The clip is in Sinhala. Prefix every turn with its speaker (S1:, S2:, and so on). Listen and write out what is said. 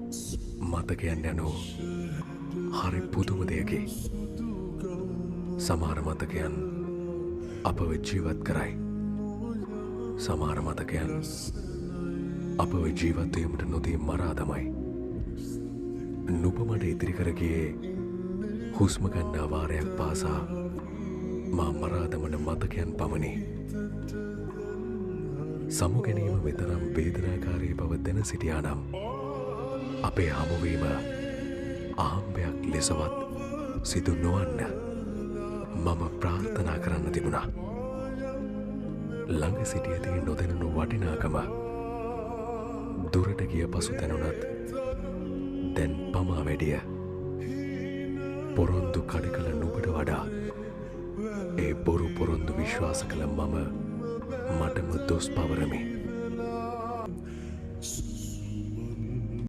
S1: මතකයන් යනු හරි පුදුම දෙයකි. සමහර මතකයන් අපව ජීවත් කරයි. සමහර මතකයන් අපව ජීවත්වීමට නොදී මරා දමයි. නුඹ මට ඉදිරි කරගියේ හුස්ම ගන්නා වාරයක් පාසා මා මරා දමන මතකයන් පමණි. සමුගැනීම මෙතරම් වේදනාකාරී බව දැන සිටියා නම් අපේ හමුවීම අහම්බයක් ලෙසවත් සිදු නොවන්න මම ප්‍රාර්ථනා කරන්න තිබුණා. ළඟ සිටියදී නොදැනුණු වටිනාකම දුරට ගිය පසු දැනුණත් දැන් පමා වැඩිය. පොරොන්දු කඩ කළ නුඹට වඩා ඒ බොරු පොරොන්දු විශ්වාස කළ මම මටම දොස් පවරමි.